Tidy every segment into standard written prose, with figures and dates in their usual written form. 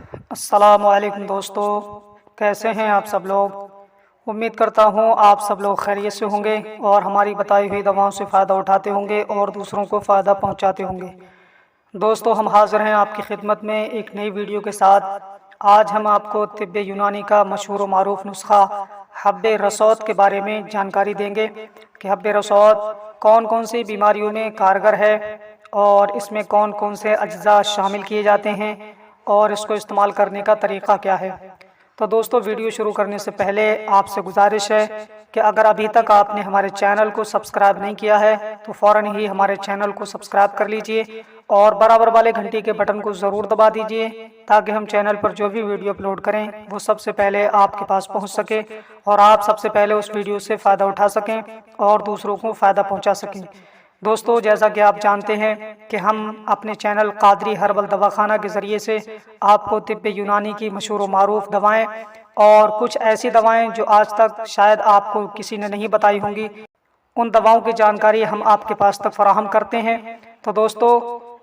अस्सलामु अलैकुम दोस्तों, कैसे हैं आप सब लोग। उम्मीद करता हूं आप सब लोग खैरियत से होंगे और हमारी बताई हुई दवाओं से फ़ायदा उठाते होंगे और दूसरों को फ़ायदा पहुंचाते होंगे। दोस्तों, हम हाज़िर हैं आपकी खिदमत में एक नई वीडियो के साथ। आज हम आपको तिब्बे यूनानी का मशहूर व मारूफ नुस्खा हब्बे रसौद के बारे में जानकारी देंगे कि हब्बे रसौद कौन कौन सी बीमारियों में कारगर है और इसमें कौन कौन से अज्जा शामिल किए जाते हैं और इसको इस्तेमाल करने का तरीक़ा क्या है। तो दोस्तों, वीडियो शुरू करने से पहले आपसे गुजारिश है कि अगर अभी तक आपने हमारे चैनल को सब्सक्राइब नहीं किया है तो फ़ौरन ही हमारे चैनल को सब्सक्राइब कर लीजिए और बराबर वाले घंटी के बटन को ज़रूर दबा दीजिए ताकि हम चैनल पर जो भी वीडियो अपलोड करें वो सबसे पहले आपके पास पहुंच सके और आप सबसे पहले उस वीडियो से फ़ायदा उठा सकें और दूसरों को फ़ायदा पहुँचा सकें। दोस्तों, जैसा कि आप जानते हैं कि हम अपने चैनल कादरी हर्बल दवाखाना के ज़रिए से आपको तिब्बे यूनानी की मशहूर व मारूफ दवाएं और कुछ ऐसी दवाएं जो आज तक शायद आपको किसी ने नहीं बताई होंगी, उन दवाओं की जानकारी हम आपके पास तक फराहम करते हैं। तो दोस्तों,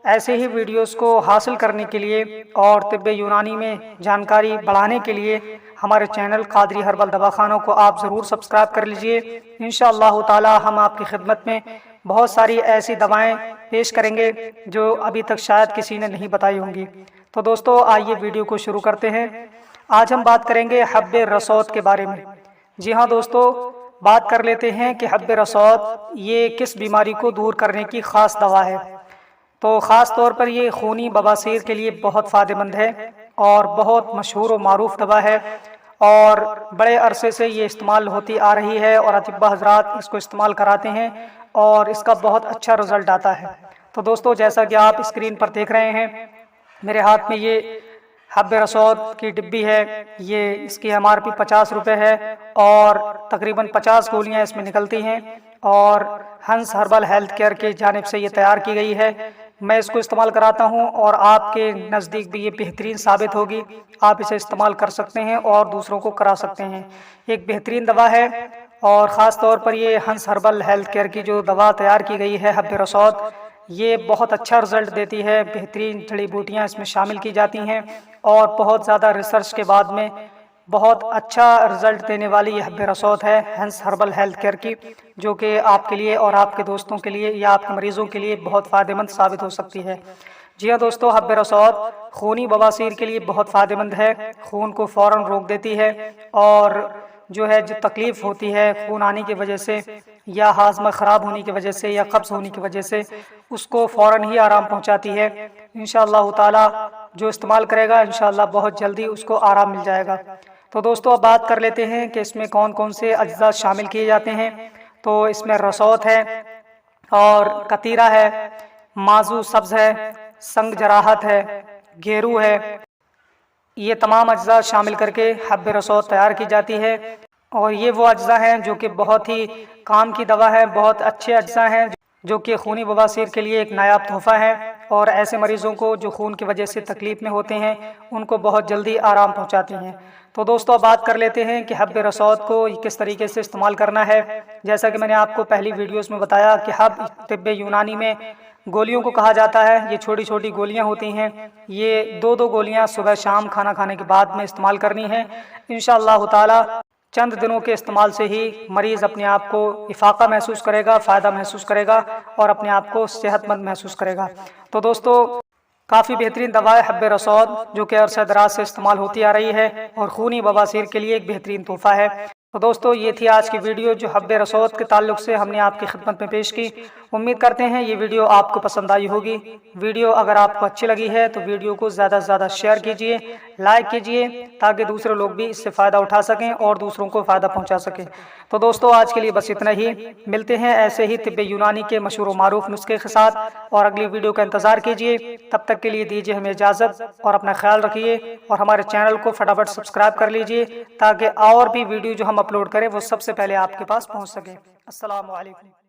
ऐसे ही वीडियोस को हासिल करने के लिए और तिब्बे यूनानी में जानकारी बढ़ाने के लिए हमारे चैनल कादरी हर्बल दवाखाना को आप ज़रूर सब्सक्राइब कर लीजिए। इंशाअल्लाह ताला हम आपकी खिदमत में बहुत सारी ऐसी दवाएं पेश करेंगे जो अभी तक शायद किसी ने नहीं बताई होंगी। तो दोस्तों, आइए वीडियो को शुरू करते हैं। आज हम बात करेंगे हब्बे रसौद के बारे में। जी हाँ दोस्तों, बात कर लेते हैं कि हब्बे रसौद ये किस बीमारी को दूर करने की ख़ास दवा है। तो ख़ास तौर पर ये खूनी बवासीर के लिए बहुत फ़ायदेमंद है और बहुत मशहूर व मारूफ दवा है और बड़े अरसे से ये इस्तेमाल होती आ रही है और अतिब्बा हज़रात इसको इस्तेमाल कराते हैं और इसका बहुत अच्छा रिज़ल्ट आता है। तो दोस्तों, जैसा कि आप स्क्रीन पर देख रहे हैं, मेरे हाथ में ये हब्बे रसौद की डिब्बी है। ये इसकी MRP 50 रुपये है और तकरीबन 50 गोलियाँ इसमें निकलती हैं और हंस हर्बल हेल्थ केयर की जानिब से ये तैयार की गई है। मैं इसको इस्तेमाल कराता हूं और आपके नज़दीक भी ये बेहतरीन साबित होगी। आप इसे इस्तेमाल कर सकते हैं और दूसरों को करा सकते हैं। एक बेहतरीन दवा है और ख़ास तौर पर ये हंस हर्बल हेल्थ केयर की जो दवा तैयार की गई है हब्बे रसौद, ये बहुत अच्छा रिज़ल्ट देती है। बेहतरीन जड़ी बूटियाँ इसमें शामिल की जाती हैं और बहुत ज़्यादा रिसर्च के बाद में बहुत अच्छा रिज़ल्ट देने वाली ये हब्बे रसौद है हंस हर्बल हेल्थ केयर की, जो कि आपके लिए और आपके दोस्तों के लिए या आपके मरीज़ों के लिए बहुत फ़ायदेमंद साबित हो सकती है। जी हाँ दोस्तों, हब्बे रसौद खूनी बवासीर के लिए बहुत फ़ायदेमंद है। खून को फ़ौरन रोक देती है और जो तकलीफ़ होती है खून आने की वजह से या हाजमा ख़राब होने की वजह से या कब्ज़ होने की वजह से, उसको फ़ौरन ही आराम पहुँचाती है। इंशाअल्लाह ताला जो इस्तेमाल करेगा इंशाअल्लाह बहुत जल्दी उसको आराम मिल जाएगा। तो दोस्तों, अब बात कर लेते हैं कि इसमें कौन कौन से अज्जा शामिल किए जाते हैं। तो इसमें रसौद है और कतीरा है, माजू सब्ज़ है, संग जराहत है, गेरू है। ये तमाम अज्जा शामिल करके हब्बे रसौद तैयार की जाती है और ये वो अज्जा हैं जो कि बहुत ही काम की दवा है। बहुत अच्छे अज्जा हैं जो कि खूनी बवासीर के लिए एक नायाब तोहफ़ा है और ऐसे मरीज़ों को जो खून की वजह से तकलीफ़ में होते हैं उनको बहुत जल्दी आराम पहुंचाती हैं। तो दोस्तों, बात कर लेते हैं कि हब्बे रसौद को किस तरीके से इस्तेमाल करना है। जैसा कि मैंने आपको पहली वीडियोस में बताया कि हब तिब्बे यूनानी में गोलियों को कहा जाता है। ये छोटी छोटी गोलियां होती हैं। ये दो गोलियां सुबह शाम खाना खाने के बाद में इस्तेमाल करनी है। इंशाअल्लाह ताला चंद दिनों के इस्तेमाल से ही मरीज़ अपने आप को इफ़ाक़ा महसूस करेगा, फ़ायदा महसूस करेगा और अपने आप को सेहतमंद महसूस करेगा। तो दोस्तों, काफ़ी बेहतरीन दवा है हब्बे रसौद, जो कि अरसे दराज से इस्तेमाल होती आ रही है और खूनी बवासीर के लिए एक बेहतरीन तोहफ़ा है। तो दोस्तों, ये थी आज की वीडियो जो हब्बे रसौद के ताल्लुक़ से हमने आपकी खिदमत में पेश की। उम्मीद करते हैं ये वीडियो आपको पसंद आई होगी। वीडियो अगर आपको अच्छी लगी है तो वीडियो को ज़्यादा से ज़्यादा शेयर कीजिए, लाइक कीजिए ताकि दूसरे लोग भी इससे फ़ायदा उठा सकें और दूसरों को फ़ायदा पहुँचा सकें। तो दोस्तों, आज के लिए बस इतना ही। मिलते हैं ऐसे ही तिब्बे यूनानी के मशहूर व मारूफ नुस्खे के साथ और अगली वीडियो का इंतज़ार कीजिए। तब तक के लिए दीजिए हमें इजाज़त और अपना ख्याल रखिए और हमारे चैनल को फटाफट सब्सक्राइब कर लीजिए ताकि और भी वीडियो जो हम अपलोड करें वो सबसे पहले आपके पास पहुँच सके। अस्सलामु अलैकुम।